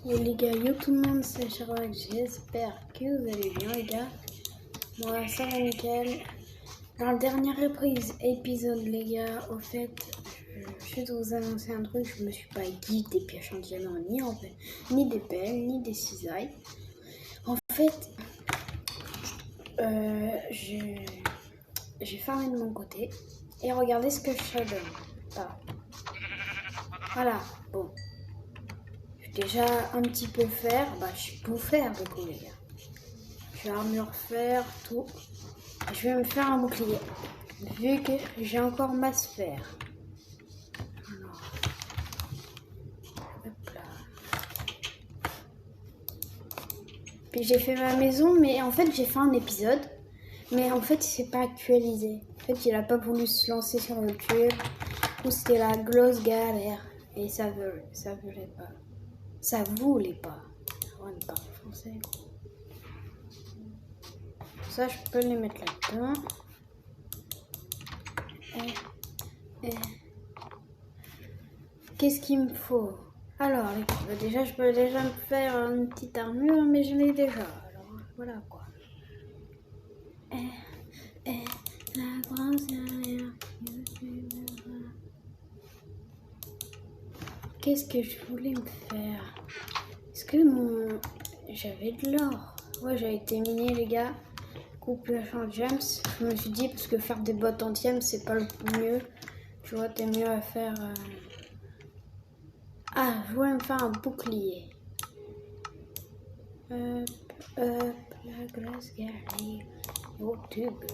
Et les gars, yo tout le monde, c'est Sherlock, j'espère que vous allez bien les gars. Moi ça va nickel. Dans le dernier épisode les gars, au fait, je vais vous annoncer un truc, je me suis pas dit des pioches en diamant, ni des pelles, ni des cisailles. En fait, j'ai farmé de mon côté et regardez ce que ça donne. Ah. Voilà, bon. Déjà un petit peu faire, je peux tout faire du coup les gars. Je vais armure fer, tout. Je vais me faire un bouclier. Vu que j'ai encore ma sphère. Alors, hop là. Puis j'ai fait ma maison, mais en fait j'ai fait un épisode. Mais en fait il s'est pas actualisé. En fait il a pas voulu se lancer sur YouTube. Ou c'était la grosse galère. Et ça voulait pas. Ça voulait pas. On ne parle français. Ça, je peux les mettre là-dedans. Et... Qu'est-ce qu'il me faut? Alors, déjà, je peux déjà me faire une petite armure, mais je l'ai déjà. Alors, voilà quoi. La grosse galère. Qu'est-ce que je voulais me faire? Est-ce que j'avais de l'or? Ouais, j'ai été miné, les gars. Couple en gems. Je me suis dit, parce que faire des bottes en diamant, c'est pas le mieux. Tu vois, t'es mieux à faire... Ah, je voulais me faire un bouclier. La grosse galère. YouTube.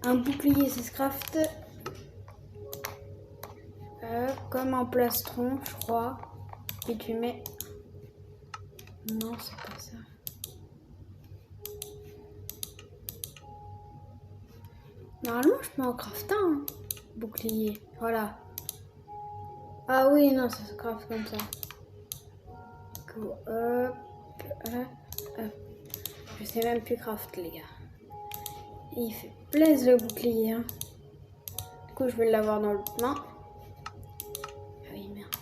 Un bouclier, ça se crafte comme un plastron, je crois. Puis tu mets... Non, c'est pas ça. Normalement, je peux en crafter un bouclier. Voilà. Ah oui, non, ça se craft comme ça. Cool. Hop. Je sais même plus craft, les gars. Il fait plaisir le bouclier. Hein. Du coup, je vais l'avoir dans l'autre main. Ah oui, merde.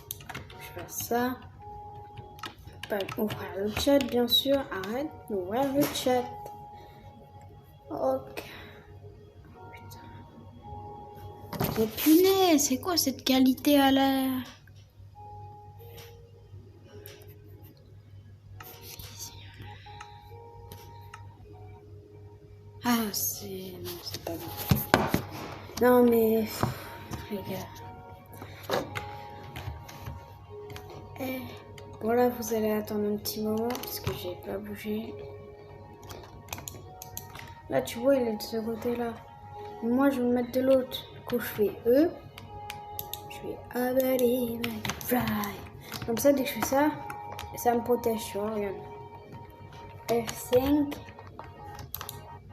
Je fais ça. Pas ouvrir le chat, bien sûr. Arrête d'ouvrir le chat. Ok. Oh punaise, c'est quoi cette qualité à la... Ah, c'est... Non, c'est pas bon. Non, mais... les gars. Bon, là, vous allez attendre un petit moment parce que j'ai pas bougé. Là, tu vois, il est de ce côté-là. Moi, je vais me mettre de l'autre. Du coup, je fais E. Je fais Abali, Fly. Comme ça, dès que je fais ça, ça me protège, tu vois, regarde. F5.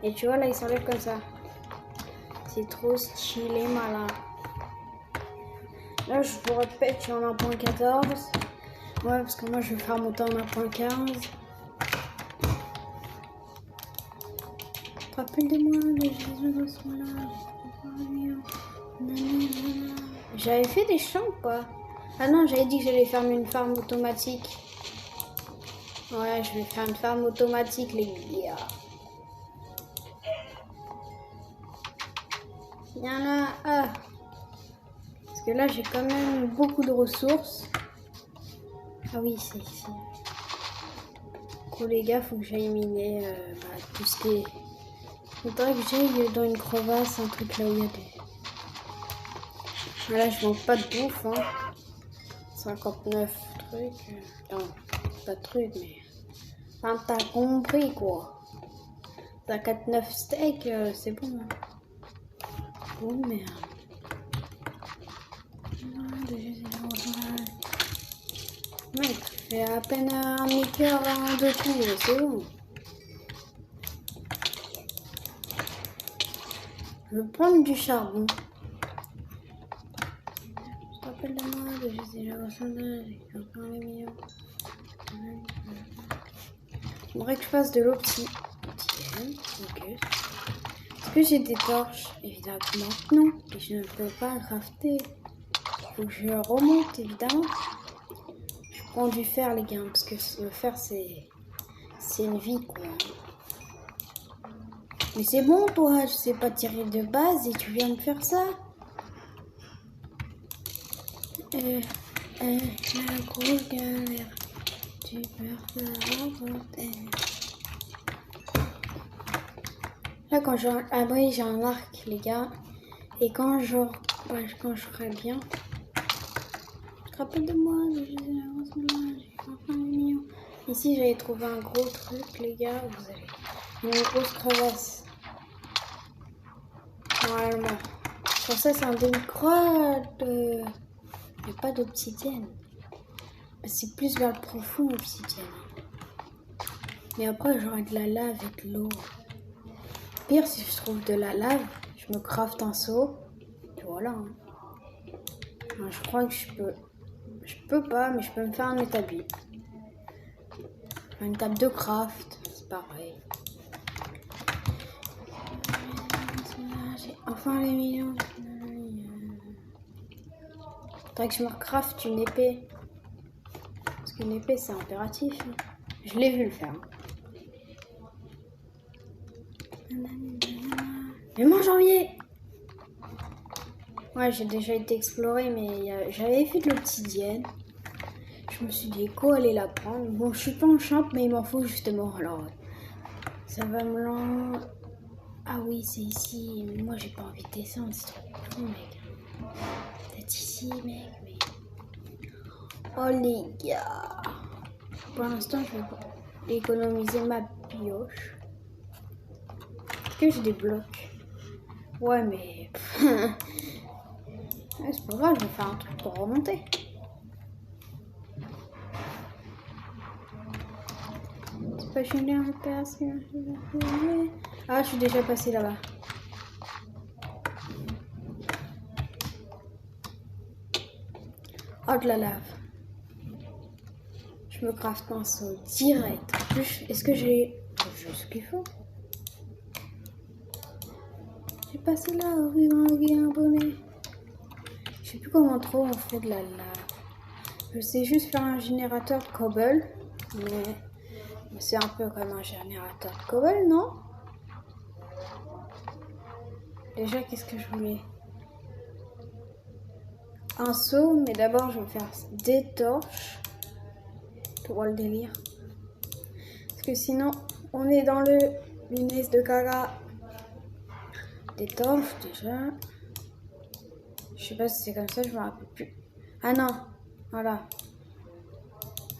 Et tu vois, là, il s'enlève comme ça. C'est trop stylé, malin. Là, je vous répète, je suis en 1.14. Ouais, parce que moi, je vais faire monter en 1.15. Rappelez-moi, les Jésus sont là. J'avais fait des champs ou pas? Ah non, j'avais dit que j'allais faire une farm automatique. Ouais, je vais faire une farm automatique, les gars. Il y en a un. Parce que là, j'ai quand même beaucoup de ressources. Ah oui, c'est ici. Gros, les gars, faut que j'aille miner tout ce qui est... Il faudrait que j'aille dans une crevasse, un truc là où il y a des... Là, je manque pas de bouffe, hein. 59 trucs. Non, pas de trucs, mais... Enfin, t'as compris, quoi. 59 steaks, c'est bon. Hein. Oh, merde. Mec, j'ai à peine un demi-cœur en 2 coups, c'est bon. Je vais prendre du charbon. Je te rappelle de moi, de Jésus, la ressemblage, j'ai encore les millions. J'aimerais que je fasse de l'opti. Ok. Est-ce que j'ai des torches? Évidemment, non. Et je ne peux pas crafter. Il faut que je remonte, évidemment. Je prends du fer, les gars, parce que le fer, c'est une vie, quoi. Mais c'est bon, toi, je sais pas tirer de base et tu viens me faire ça. La grosse galère, tu peux faire remporter. Là, quand j'ai j'ai un arc, les gars. Et quand je ferai bien, je te rappelle de moi, ici, j'avais trouvé un gros truc, les gars. Vous avez une grosse crevasse. Normalement. Pour ça, c'est un demi-crotte. Il n'y a pas d'obsidienne. C'est plus vers le profond, l'obsidienne. Mais après, j'aurai de la lave et de l'eau. Pire, si je trouve de la lave, je me craft un seau. Et voilà. Hein. Alors, je crois que je peux pas, mais je peux me faire un établi. Une table de craft, c'est pareil. J'ai enfin les millions. Faudrait que je me craft une épée. Parce qu'une épée, c'est impératif. Je l'ai vu le faire. Mais moi, janvier! Ouais, j'ai déjà été explorer, mais j'avais vu de l'obsidienne. Je me suis dit, quoi aller la prendre? Bon, je suis pas en champ, mais il m'en faut justement. Alors, ça va me l'en... Ah oui, c'est ici. Mais moi, j'ai pas envie de descendre, c'est trop con, mec. Peut-être ici, mec, mais... Oh, les gars. Pour l'instant, je vais économiser ma pioche. Est-ce que j'ai des blocs? Ouais, mais... Ouais, c'est pas grave, je vais faire un truc pour remonter. C'est pas gêné, on passe. Ah, je suis déjà passée là-bas. Oh, de la lave. Je me craft un seau direct. En plus, est-ce que j'ai ce qu'il faut? J'ai passé là, oui, un bonnet. Je sais plus comment trop on fait de la lave. Je sais juste faire un générateur de cobble, mais c'est un peu comme un générateur de cobble, non? Déjà, qu'est-ce que je voulais? Un seau, mais d'abord je vais faire des torches. Tu vois le délire? Parce que sinon, on est dans le lunettes de caca. Des torches déjà. Je sais pas si c'est comme ça, je me rappelle plus. Ah non, voilà.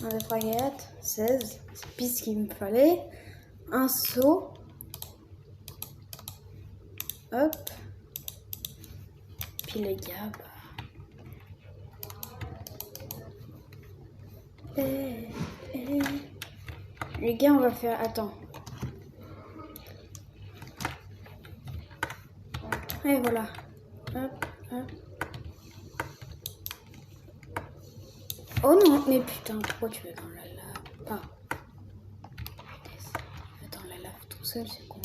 1, 2, 3, 4, 16. C'est pile ce qu'il me fallait. Un seau. Hop. Puis les gars, Les gars, on va faire... Attends. Et voilà. Hop, hop. Oh non, mais putain, pourquoi tu vas dans la lave? Pas. Tu vas dans la lave tout seul, c'est con.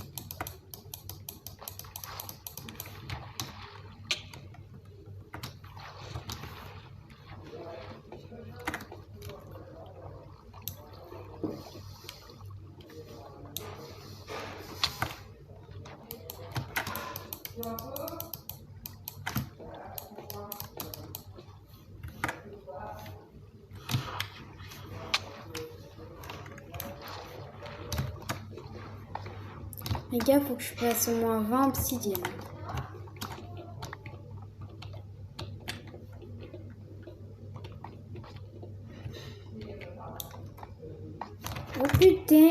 Les gars, faut que je fasse au moins 20 obsidiennes. Oh putain!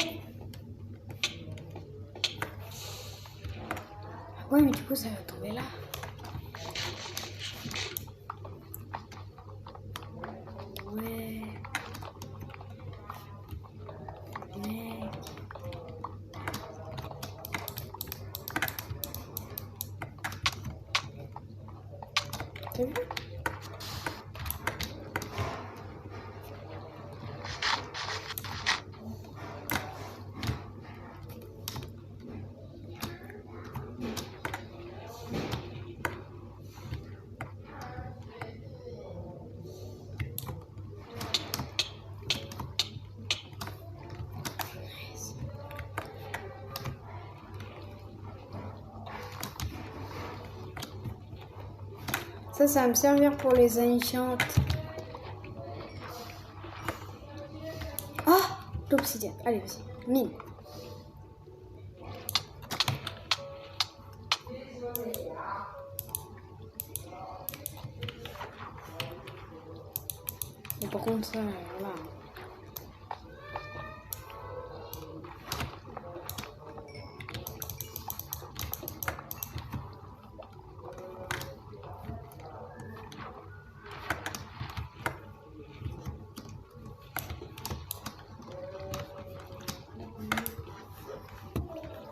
Ouais, mais du coup, ça va tomber là. Ouais. Mec. T'as vu? Ça va me servir pour les enchantes. Ah, l'obsidienne. Allez, vas-y. Mine. Et par contre, ça, voilà.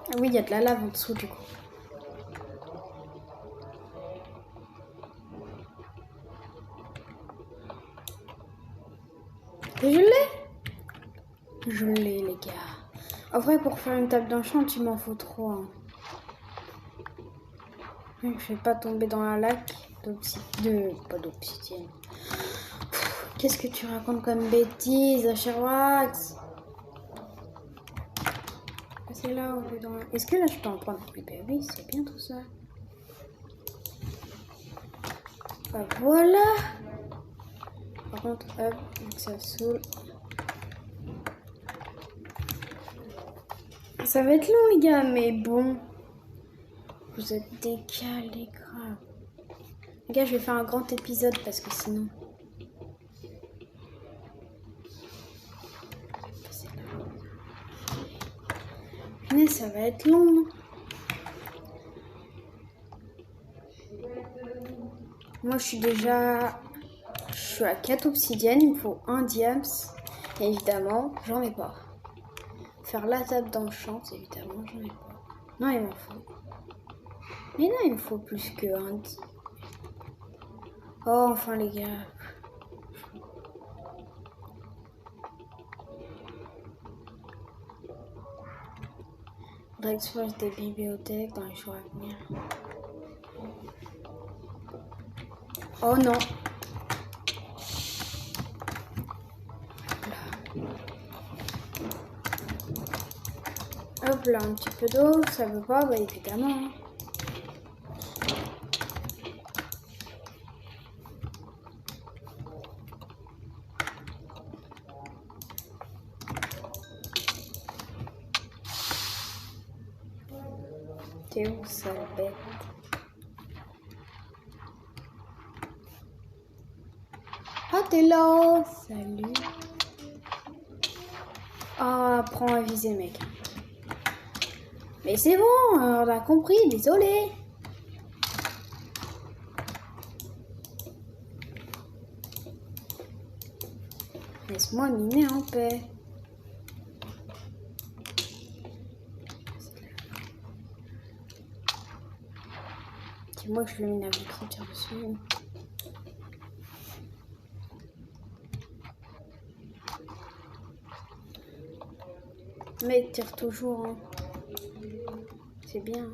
Ah oui, il y a de la lave en dessous du coup. Et je l'ai les gars. En vrai, pour faire une table d'enchant, il m'en faut trop. Hein. Je vais pas tomber dans la lac pas d'obsidienne. Qu'est-ce que tu racontes comme bêtise, Sherwax? C'est là où on est dans... Est-ce que là je peux en prendre plus? Ben oui, c'est bien tout ça. Ah, voilà. Par contre, hop, ça saoule. Ça va être long les gars, mais bon. Vous êtes décalés grave. Les gars, je vais faire un grand épisode parce que sinon... Mais ça va être long. Moi, je suis à 4 obsidiennes. Il me faut un diams. Et évidemment, j'en ai pas. Faire la table d'enchant, évidemment, j'en ai pas. Non, il m'en faut. Mais non, il me faut plus que un. Oh, enfin, les gars. Faudrait que je fasse des bibliothèques dans les jours à venir. Oh non. Hop là, un petit peu d'eau, ça veut pas, bah évidemment. T'es où, sale bête? Ah, t'es là! Salut! Ah, prends à viser, mec. Mais c'est bon, on a compris, désolé. Laisse-moi miner en paix. Dis-moi que je le mine avec l'écriture dessus. Mec, tire toujours. Hein. C'est bien.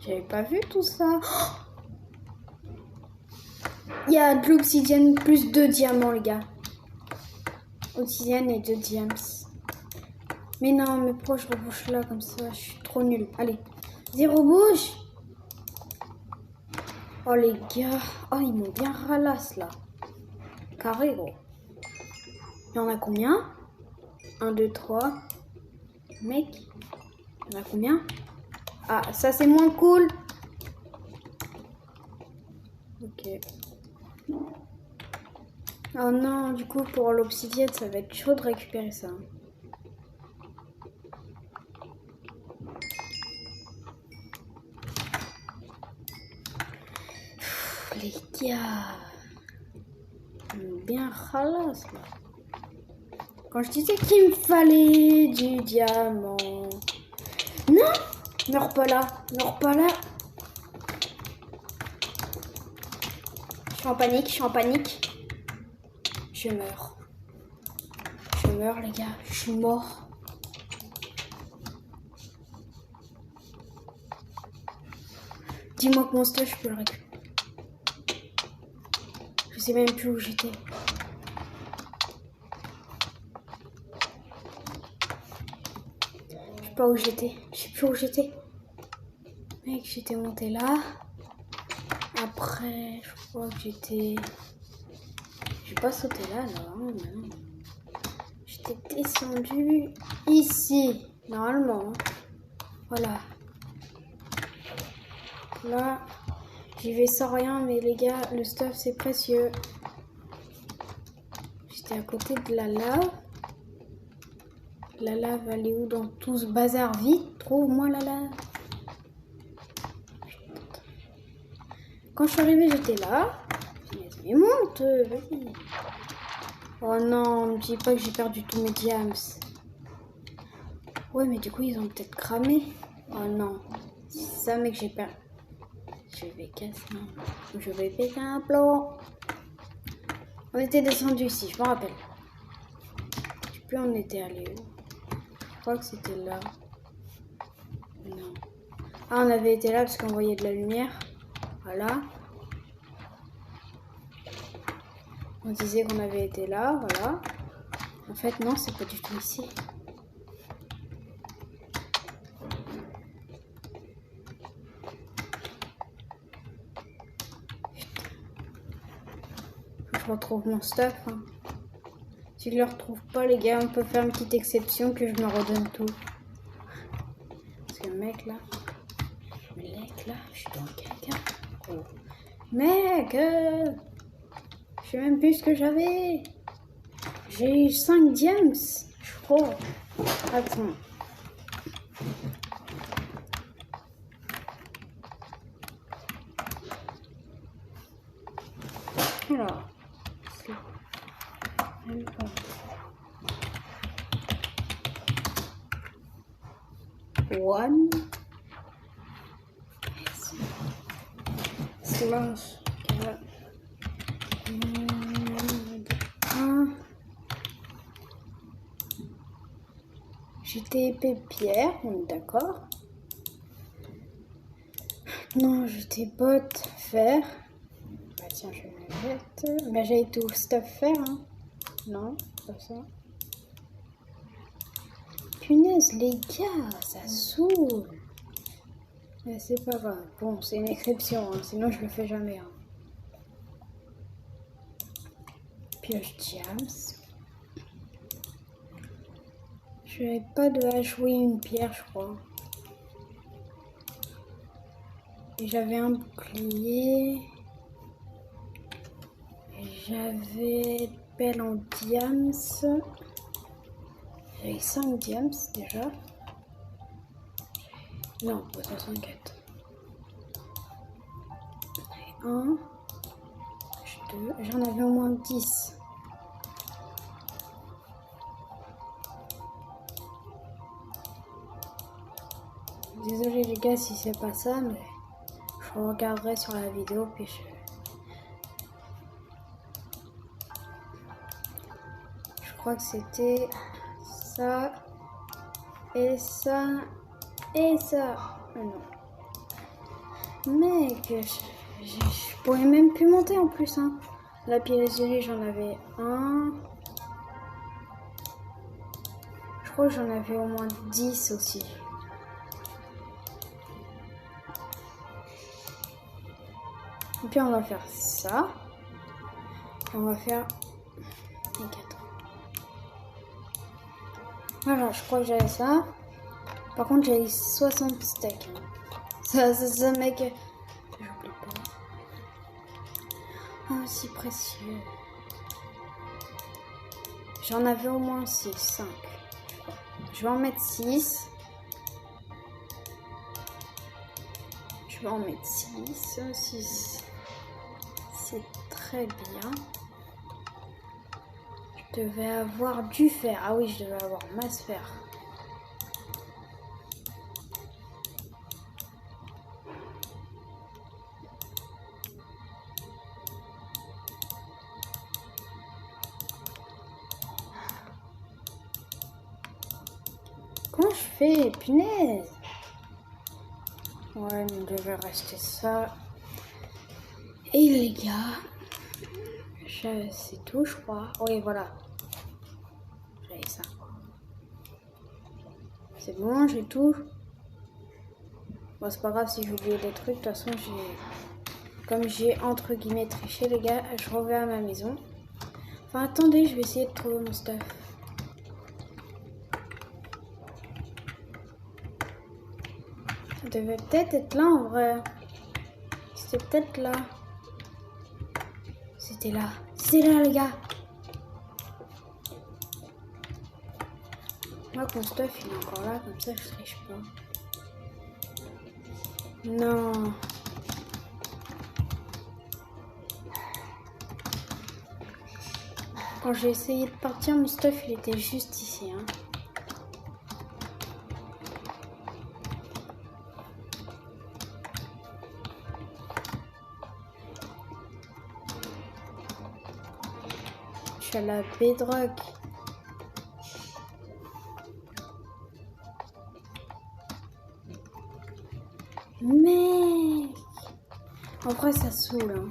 J'avais pas vu tout ça. Il y a de l'obsidienne plus 2 diamants, les gars. Obsidienne et 2 diams. Mais non, mais pourquoi je rebouche là comme ça? Je suis trop nulle. Allez, vas-y, rebouche. Oh les gars, oh ils m'ont bien ralasse là. Carré gros. Il y en a combien? 1, 2, 3. Mec, il y en a combien? Ah, ça c'est moins cool. Ok. Oh non, du coup pour l'obsidienne ça va être chaud de récupérer ça. Pff, les gars, bien ralasse là. Quand je disais qu'il me fallait du diamant. Non, meurs pas là, meurs pas là. Je suis en panique, je suis en panique. Je meurs. Je meurs les gars, je suis mort. Dis-moi que mon stuff, je peux le récupérer. Je sais même plus où j'étais. Je sais pas où j'étais. Je sais plus où j'étais. Mec, j'étais monté là. Après, je crois que j'étais... J'ai pas sauté là, non. J'étais descendu ici, normalement. Voilà. Là, j'y vais sans rien, mais les gars, le stuff c'est précieux. J'étais à côté de la lave. La lave, elle est où dans tout ce bazar? Vite, trouve-moi la lave. Quand je suis arrivée, j'étais là. Mais monte, vas-y. Oh non, ne me dis pas que j'ai perdu tous mes diams. Ouais, mais du coup, ils ont peut-être cramé. Oh non. C'est ça, mec, j'ai perdu. Je vais casser. Je vais péter un plomb. On était descendu ici, je me rappelle. Je sais plus où on était allé où. Je crois que c'était là. Non. Ah, on avait été là parce qu'on voyait de la lumière. Voilà. On disait qu'on avait été là, voilà. En fait, non, c'est pas du tout ici. Je retrouve mon stuff. Hein. Si je le retrouve pas, les gars, on peut faire une petite exception que je me redonne tout. Parce que mec là, je suis dans le caca. Oh. Mec, je sais même plus ce que j'avais. J'ai eu 5 diams, je crois. Attends. Alors. One. Slash. J'étais épée pierre, on est d'accord. Non, j'étais botte fer. Bah tiens, je vais le mettre. Bah j'avais tout stuff fer, hein. Non, pas ça. Punaise, les gars, ça saoule. Mais c'est pas grave. Bon, c'est une exception, hein. Sinon je le fais jamais. Hein. Pioche diams. Je n'avais pas de hache, oui, une pierre, je crois. Et j'avais un bouclier. J'avais une pelle en diams. J'avais 5 diams déjà. Non, pas 64. 1, 2, j'en avais au moins 10. Désolée les gars si c'est pas ça, mais je regarderai sur la vidéo puis je crois que c'était ça et ça et ça. Non. Mec, je pourrais même plus monter en plus. Hein. La pierre isolée, j'en avais un. Je crois que j'en avais au moins 10 aussi. Et puis on va faire ça. Et on va faire les 4. Voilà, je crois que j'avais ça. Par contre, j'avais 60 steaks. Ça mec. J'oublie pas. Oh, si précieux. J'en avais au moins 6, 5. Je vais en mettre 6. Je vais en mettre 6. 6. C'est très bien. Je devais avoir du fer. Ah oui, je devais avoir masse fer. Comment je fais? Punaise! Ouais, il devait rester ça. Et les gars, c'est tout, je crois. Oui, voilà. J'avais ça. C'est bon, j'ai tout. Bon, c'est pas grave si j'ai oublié des trucs. De toute façon, comme j'ai entre guillemets triché, les gars, je reviens à ma maison. Enfin, attendez, je vais essayer de trouver mon stuff. Ça devait peut-être être là en vrai. C'était peut-être là. C'était là. C'était là, les gars. Moi, mon stuff, il est encore là. Comme ça, je triche pas. Non. Quand j'ai essayé de partir, mon stuff, il était juste ici. Hein. Je suis à la bedrock. Mec! En vrai, ça saoule. Hein.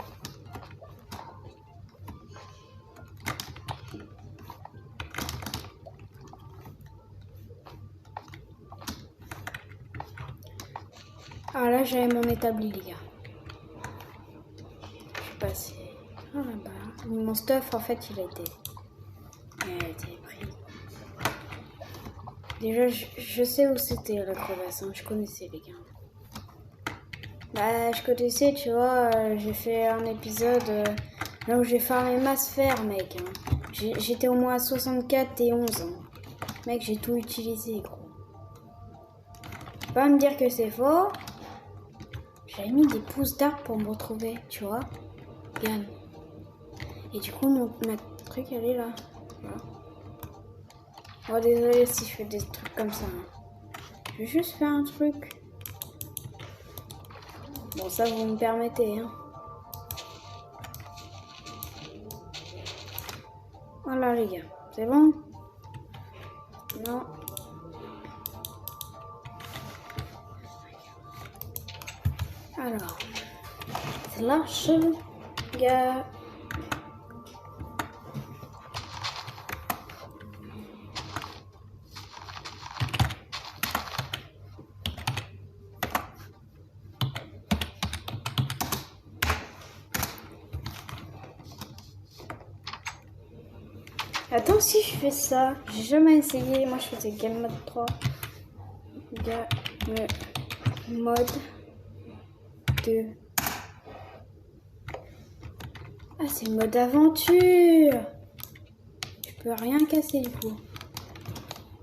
Ah là, j'avais mon établi, les gars. Je suis passée. Ah là-bas. Mon stuff, en fait, il a été pris. Déjà, je sais où c'était la crevasse. Hein. Je connaissais, les gars. Bah, je connaissais, tu vois. J'ai fait un épisode là où j'ai farmé masse fer, mec. Hein. J'étais au moins à 64 et 11. Hein. Mec, j'ai tout utilisé, gros. Faut pas me dire que c'est faux. J'avais mis des pousses d'arbre pour me retrouver, tu vois. Regarde. Et du coup, ma truc, elle est là. Voilà. Oh, désolé si je fais des trucs comme ça. Hein. Je vais juste faire un truc. Bon, ça, vous me permettez. Hein. Voilà, les gars. C'est bon? Non. Alors, c'est l'arche, gars. Attends, si je fais ça, j'ai jamais essayé. Moi, je faisais Game Mode 3. Game Mode 2. Ah, c'est le mode aventure. Je peux rien casser du coup.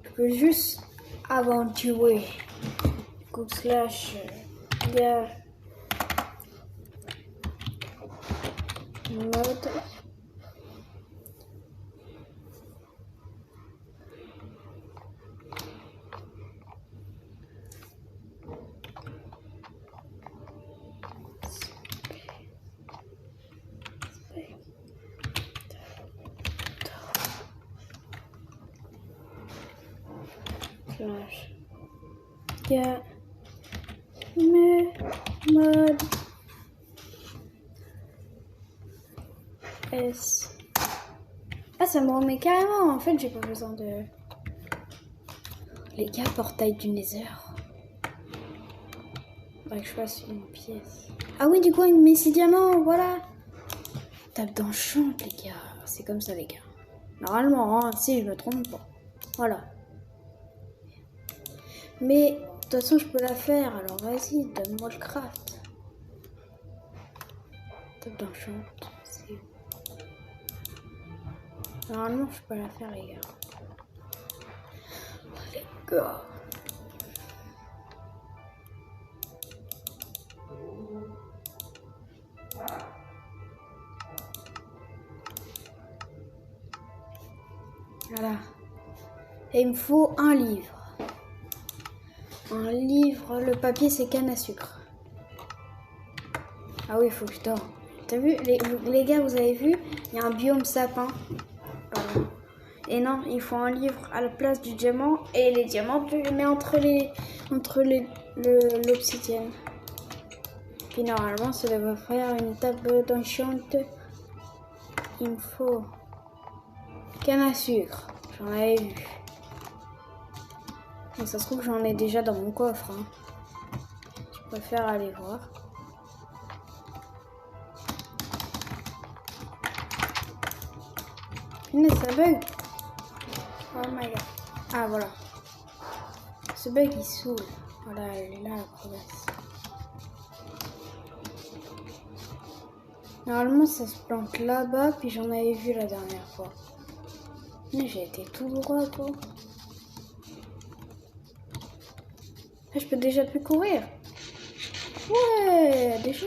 Je peux juste aventurer. Du coup, slash Game Mode. Slash Game Mode S. Ah, ça me remet carrément. En fait, j'ai pas besoin de. Les gars, portail du Nether. Faudrait que je fasse une pièce. Ah oui, du coup, il me met 6 diamants, voilà. Tape dans le champ, les gars. C'est comme ça, les gars. Normalement, hein, si je me trompe pas. Voilà. Mais, de toute façon, je peux la faire. Alors, vas-y, donne-moi le craft. Tape dans le champ. Normalement, je peux la faire, les gars. Les gars. Voilà. Et il me faut un livre. Un livre, le papier c'est canne à sucre. Ah oui, il faut que je dorme. T'as vu, les gars, vous avez vu, il y a un biome sapin. Pardon. Et non, il faut un livre à la place du diamant. Et les diamants, tu les mets entre l'obsidienne. Puis normalement, ça va faire une table d'enchant. Il me faut canne à sucre. J'en avais vu. Mais ça se trouve, j'en ai déjà dans mon coffre. Hein. Je préfère aller voir. Mais ça bug. Oh my god. Ah voilà. Ce bug il saoule. Voilà, elle est là la crevasse. Normalement ça se plante là-bas, puis j'en avais vu la dernière fois. Mais j'ai été tout droit quoi. Ah, je peux déjà plus courir. Ouais, déjà.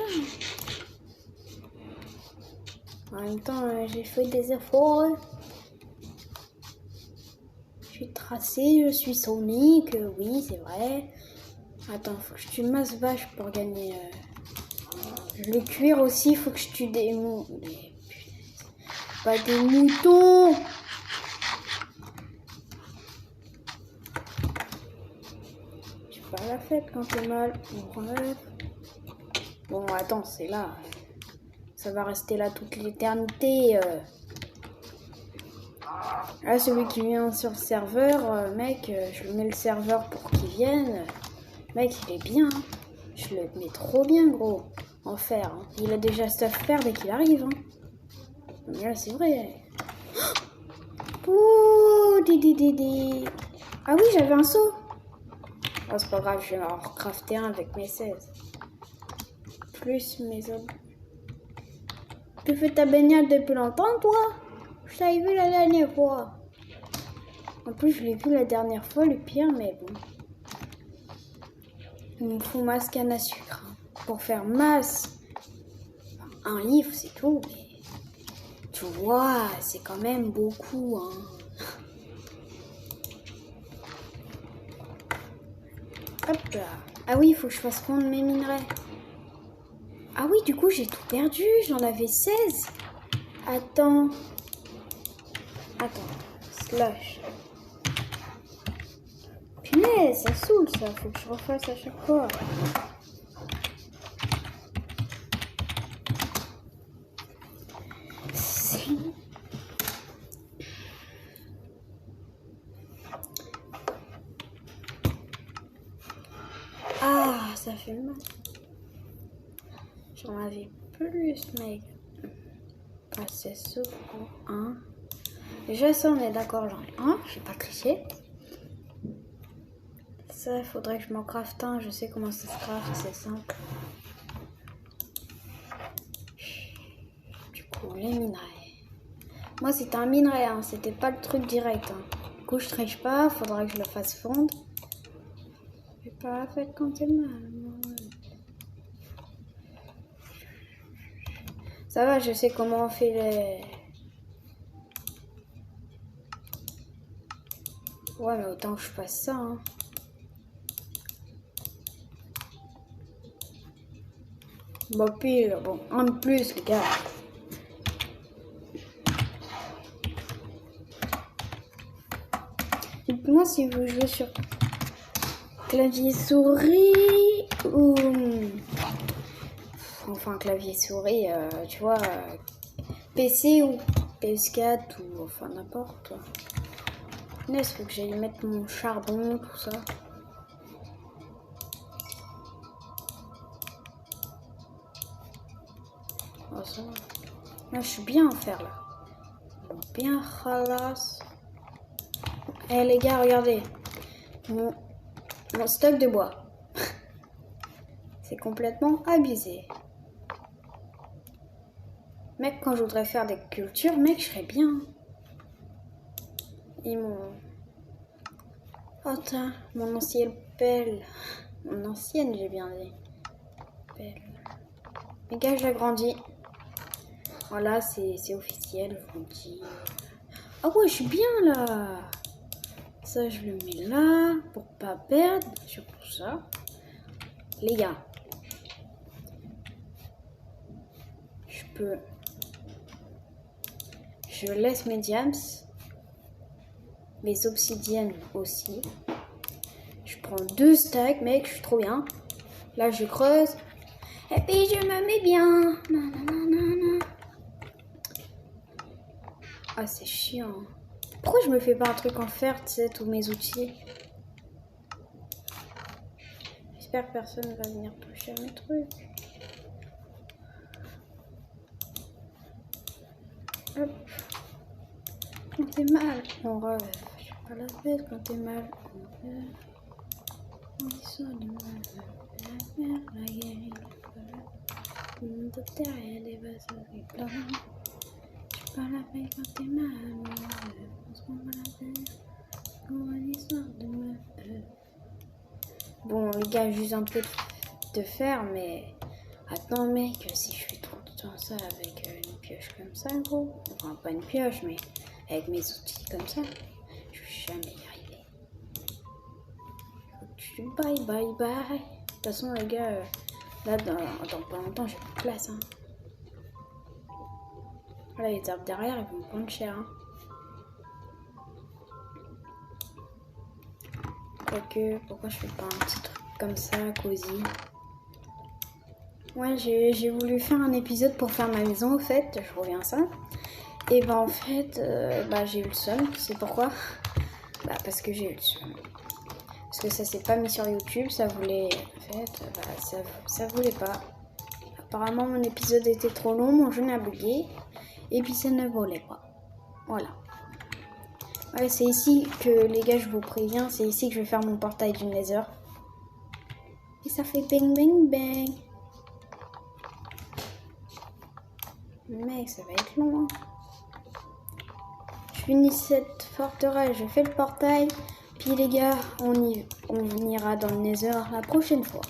En même temps, j'ai fait des efforts. Je suis tracé, je suis Sonic, oui, c'est vrai. Attends, faut que je tue une masse vache pour gagner. Le cuir aussi, faut que je tue des moutons. Pas des moutons. J'ai pas la fête quand t'es mal. Bon, attends, c'est là. Ça va rester là toute l'éternité. Là, celui qui vient sur le serveur, mec, je lui mets le serveur pour qu'il vienne. Mec, il est bien. Hein. Je le mets trop bien, gros. En fer. Hein. Il a déjà stuff faire dès qu'il arrive. Hein. Mais là, c'est vrai. Ouh, di. Ah oui, j'avais un seau. Oh, c'est pas grave, je vais en recrafter un avec mes 16. Plus mes autres. Tu fais ta baignade depuis longtemps, toi? Je t'avais vu la dernière fois. En plus, je l'ai vu la dernière fois, le pire, mais bon. Il me faut masse canne à sucre. Hein. Pour faire masse. Un livre, c'est tout. Mais tu vois, c'est quand même beaucoup. Hein. Hop là. Ah oui, il faut que je fasse fondre mes minerais. Ah oui, du coup, j'ai tout perdu. J'en avais 16. Attends. Slash. Punaise, ça saoule ça. Faut que je refasse à chaque fois. Ah, ça fait mal. J'en avais plus, mec. Ah, c'est ça pour un. Déjà, ça, on est d'accord, j'en ai un. J'ai pas triché. Ça, il faudrait que je m'en crafte un. Je sais comment ça se craft, c'est simple. Du coup, les minerais. Moi, c'était un minerai, hein. C'était pas le truc direct. Hein. Du coup, je triche pas. Faudra que je le fasse fondre. J'ai pas la fête quand c'est mal. Ça va, je sais comment on fait les... Ouais, mais autant que je fasse ça, hein. Bon, pire, bon, un de plus, les gars. Dites-moi si vous jouez sur clavier souris ou... Enfin, clavier souris, tu vois, PC ou PS4 ou enfin n'importe. Est-ce que j'aille mettre mon charbon, tout ça. Oh, ça va. Là, je suis bien en fer, là. Bien ralasse. Eh les gars, regardez. Mon stock de bois. C'est complètement abusé. Mec, quand je voudrais faire des cultures, mec, je serais bien. Et oh, tiens, mon ancienne pelle. Mon ancienne, j'ai bien dit. Pelle. Les gars, j'agrandis. Voilà, c'est officiel, je vous le dis. Ah ouais, je suis bien là. Ça, je le mets là pour pas perdre. Surtout ça. Les gars. Je laisse mes diams. Mes obsidiennes aussi. Je prends 2 stacks, mec, je suis trop bien. Là, je creuse. Et puis, je me mets bien. Nanana. Ah, c'est chiant. Pourquoi je me fais pas un truc en fer, tu sais, tous mes outils? J'espère que personne va venir toucher à mes trucs. Hop. Quand t'es mal, on rêve. Je suis pas la bête quand t'es mal. On dit ça de mal. La mère, la guérie, le monde de terre, il y a des vases et plein. Je suis pas la bête quand t'es mal. On se rend mal à terre. On a l'histoire de mal. Bon, les gars, juste un peu de fer, mais. Attends, mec, si je fais tout le temps ça avec une pioche comme ça, gros. Enfin, pas une pioche, mais avec mes outils comme ça, je vais jamais y arriver. Faut que tu bye. De toute façon, les gars, là, dans pas longtemps, j'ai plus de place. Hein. Voilà, les arbres derrière, ils vont me prendre cher. Hein. Quoique, pourquoi je fais pas un petit truc comme ça, cosy? Ouais, j'ai voulu faire un épisode pour faire ma maison, au fait, je reviens à ça. Et bah en fait, j'ai eu le seum, tu sais pourquoi? Parce que j'ai eu le seum. Parce que ça s'est pas mis sur YouTube, ça voulait... En fait, ça voulait pas. Apparemment mon épisode était trop long, mon jeu n'a bugué. Et puis ça ne volait pas. Voilà. Ouais, c'est ici que, les gars, je vous préviens, c'est ici que je vais faire mon portail du Nether. Et ça fait bang bang bang. Mec, ça va être long. Hein. Je finis cette forteresse, je fais le portail. Puis les gars, on ira dans le Nether la prochaine fois.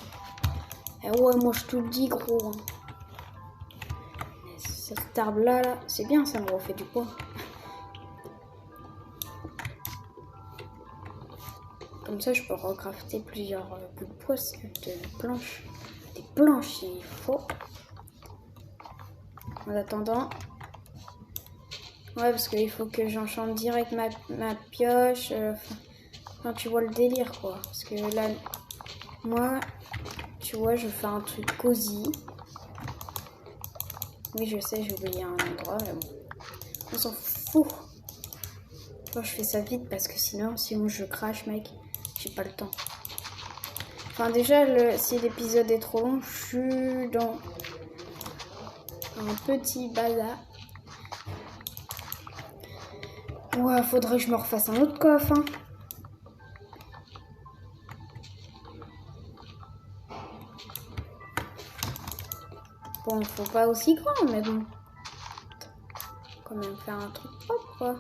Et ouais, moi je te le dis, gros. Hein. Mais cet arbre là, c'est bien, ça me refait du poids. Comme ça, je peux recrafter plusieurs bouts de poids de planches. Des planches, il faut. En attendant, ouais, parce qu'il faut que j'enchante direct ma pioche. Enfin, tu vois le délire, quoi. Parce que là, moi, tu vois, je fais un truc cosy. Oui, je sais, j'ai oublié un endroit, mais bon. On s'en fout. Moi, je fais ça vite parce que sinon je crache, mec. J'ai pas le temps. Enfin, déjà, si l'épisode est trop long, je suis dans un petit bazar. Ouais, faudrait que je me refasse un autre coffre. Hein. Bon, faut pas aussi grand, mais bon. Quand même faire un truc propre, quoi.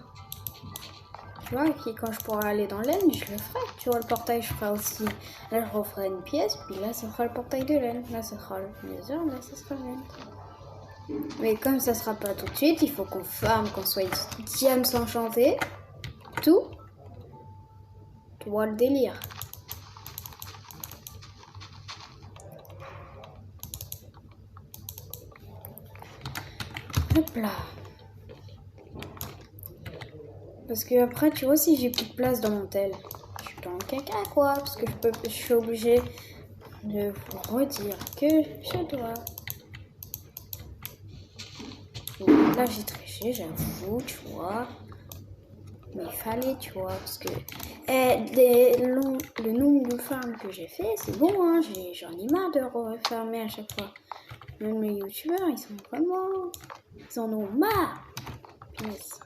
Tu vois, quand je pourrai aller dans l'aine, je le ferai. Tu vois, le portail, je ferai aussi. Là, je referai une pièce, puis là, ça sera le portail de l'aine. Là, ça sera le Nether, là, ça sera l'aine. Mais comme ça sera pas tout de suite, il faut qu'on farme, qu'on soit diams enchanté. Tout. Tu vois le délire. Hop là. Parce que après, tu vois, si j'ai plus de place dans mon tel, je suis dans le caca, quoi. Parce que je suis obligée de vous redire que je dois. Là, j'ai triché, j'avoue, tu vois. Mais il fallait, tu vois, parce que le nombre de farms que j'ai fait, c'est bon, hein. J'en ai marre de refarmer à chaque fois. Même les youtubeurs, ils sont vraiment... Ils en ont marre. Yes.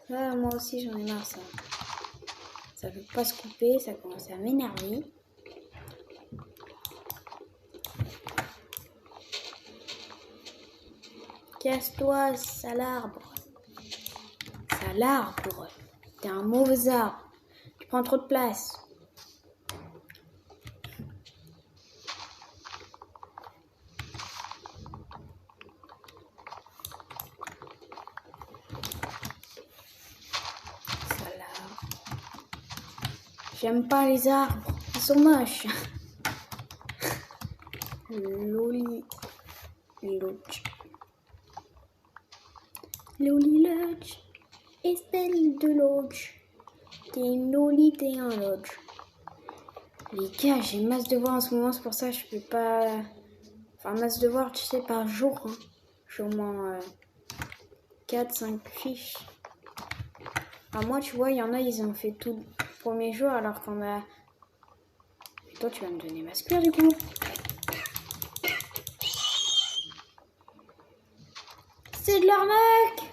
Ça, moi aussi, j'en ai marre, ça. Ça veut pas se couper, ça commence à m'énerver. Casse-toi, sale arbre. Sale arbre. T'es un mauvais arbre. Tu prends trop de place. Sale arbre. J'aime pas les arbres. Ils sont moches. Loli Lodge. Loli Lodge. Estelle de Lodge. T'es une Loli, t'es un Lodge. Les gars, j'ai masse de devoirs en ce moment, c'est pour ça que je peux pas... Enfin, masse de devoirs, tu sais, par jour. Hein. J'ai au moins 4-5 fiches. Alors moi, tu vois, il y en a, ils ont fait tout le premier jour, alors qu'on a... Et toi, tu vas me donner ma square, du coup. C'est de l'arnaque!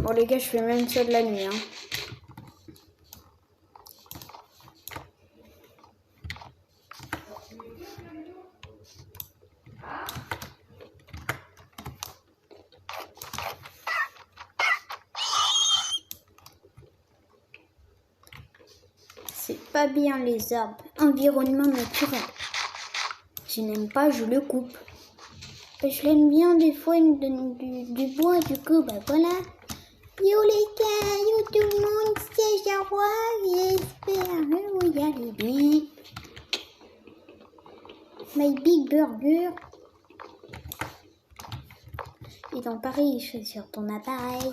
Bon, les gars, je fais même ça de la nuit, hein. C'est pas bien les arbres. Environnement naturel. Je n'aime pas, je le coupe. Je l'aime bien, des fois il me donne du bois, du coup, bah voilà. Yo les gars, yo tout le monde, c'est Jarois, j'espère que vous allez bien. My Big Burger. Et dans Paris, je suis sur ton appareil.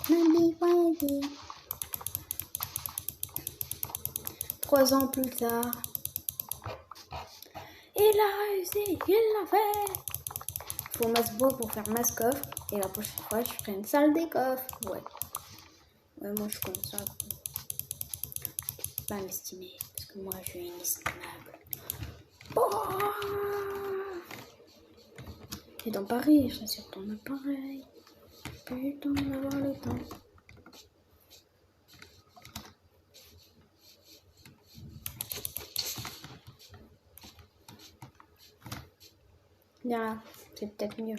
My Big Burger. 3 ans plus tard. Il a réussi, il l'a fait. Faut masse bois pour faire masse coffre. Et la prochaine fois, je ferai une salle des coffres. Ouais. Ouais, moi je compte ça. Pas m'estimer. Parce que moi je suis inestimable. Oh. Et dans Paris, je suis sur ton appareil. Putain, d'avoir le temps. Là, c'est peut-être mieux.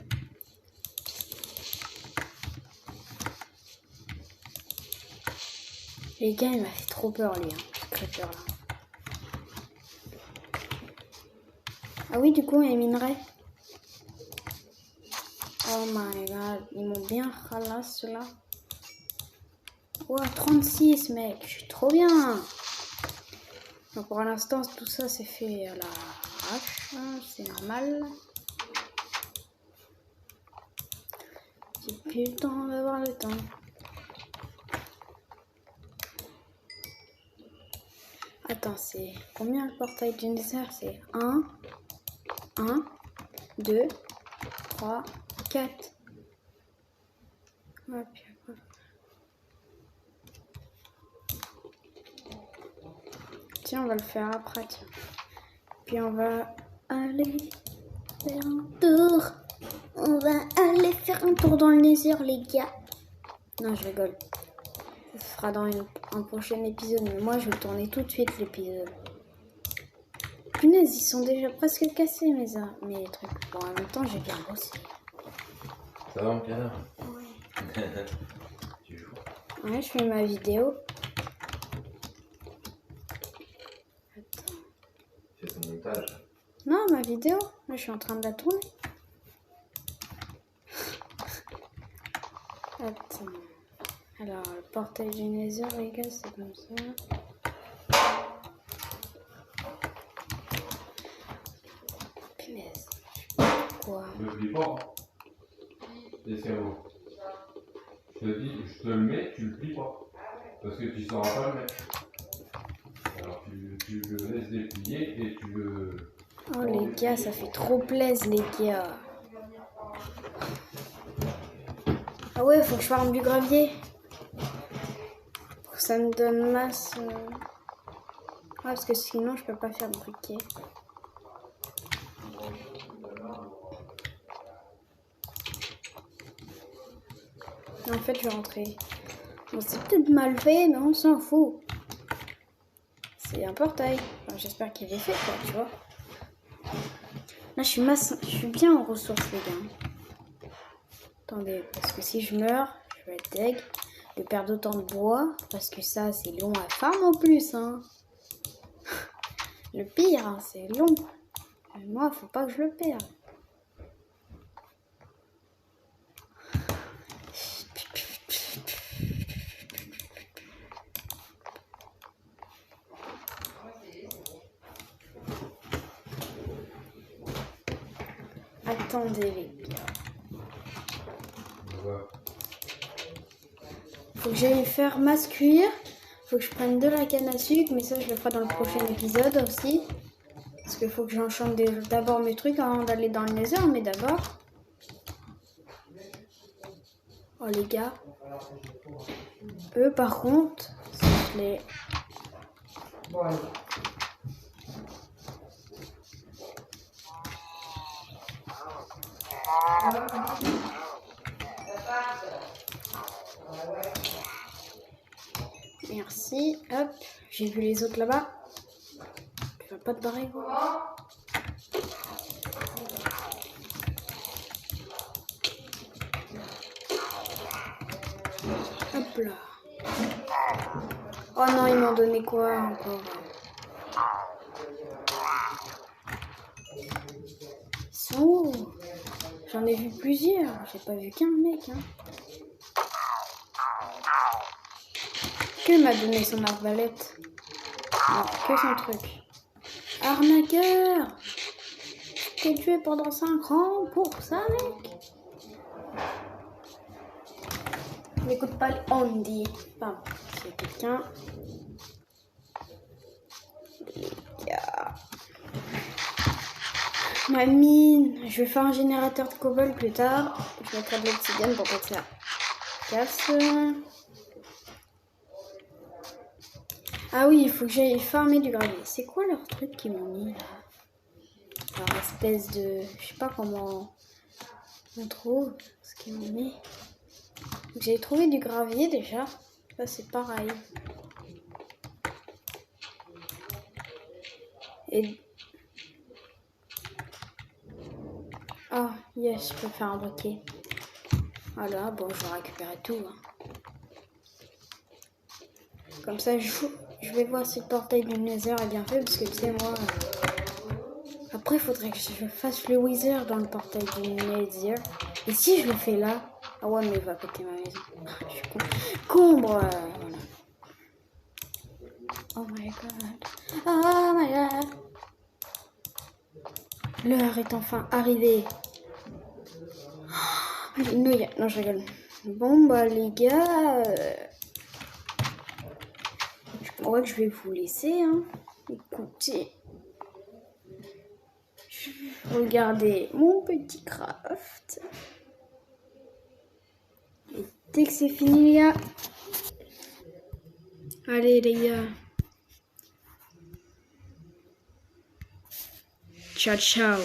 Les gars, il m'a fait trop peur, lui. Hein. Très peur, là. Ah oui, du coup, il minerait. Oh my god, ils m'ont bien ralasse, ceux-là. Ouais, 36, mec. Je suis trop bien. Donc, pour l'instant, tout ça, c'est fait à la hache. C'est normal. J'ai plus le temps d'avoir le temps. Attends, c'est combien le portail du Nether? C'est 1, 2, 3, 4. Ouais, puis après. Tiens, on va le faire après, tiens. Puis on va aller faire un tour. On va aller faire un tour dans le Nether, les gars. Non, je rigole. Ça se fera dans un prochain épisode. Mais moi, je vais tourner tout de suite l'épisode. Punaise, ils sont déjà presque cassés, mes trucs. Bon, en même temps, j'ai bien bossé. Ça va, mon canard? Ouais. Tu joues? Ouais, je fais ma vidéo. Attends. Tu fais ton montage? Non, ma vidéo. Là, je suis en train de la tourner. Attends. Alors, le portail du Nether, les gars, c'est comme ça. Punaise. Quoi? Je le plie pas. Laissez-moi. Je te dis, je te le mets, tu le plies pas. Parce que tu ne sauras pas le mettre. Alors tu le laisses déplier et tu le... Oh les gars, ça fait trop plaisir les gars. Ah ouais, faut que je farme du gravier. Pour que ça me donne masse. Ah, parce que sinon, je peux pas faire de briquet. En fait, je vais rentrer. Bon, c'est peut-être mal fait, mais on s'en fout. C'est un portail. Enfin, j'espère qu'il est fait, quoi, tu vois. Là, je suis bien en ressources, les gars. Attendez, parce que si je meurs, je vais être deg. Je vais perdre autant de bois, parce que ça, c'est long à farm en plus, hein. Le pire, hein, c'est long. Mais moi, faut pas que je le perde. Attendez, les gars. Faut que j'aille faire masse cuire. Faut que je prenne de la canne à sucre, mais ça, je le ferai dans le prochain épisode aussi. Parce qu'il faut que j'enchante d'abord mes trucs avant d'aller dans le nether, mais d'abord. Oh, les gars. Eux, par contre, c'est les. Merci, hop, j'ai vu les autres là-bas. Tu vas pas te barrer, quoi. Hop là. Oh non, ils m'ont donné quoi encore? Ils sont où? J'en ai vu plusieurs, j'ai pas vu qu'un mec, hein. Que m'a donné son arbalète? Non, que son truc. Arnaqueur! T'es tué pendant 5 ans pour ça, mec? N'écoute pas les Andy. Pardon, c'est quelqu'un. Les gars. Ma mine. Je vais faire un générateur de cobble plus tard. Je mettrai de l'obsidienne pour que ça casse. Ah oui, il faut que j'aille farmer du gravier. C'est quoi leur truc qu'ils m'ont mis là? Leur espèce de... Je sais pas comment on trouve ce qu'ils m'ont mis. J'ai trouvé du gravier déjà. Là c'est pareil. Et... Oh yes, je peux faire un briquet. Voilà, bon je vais récupérer tout. Hein. Comme ça je vais voir si le portail du Nether est bien fait. Parce que tu sais moi... Après il faudrait que je fasse le Wither dans le portail du Nether. Et si je le fais là... Ah ouais mais il va péter ma maison. Je suis combre. Voilà. Oh my god. Oh my god. L'heure est enfin arrivée. Non, je rigole. Bon, bah, les gars. Je crois que je vais vous laisser. Hein. Écoutez. Regardez mon petit craft. Et dès que c'est fini, les gars. Allez, les gars. Ciao, ciao.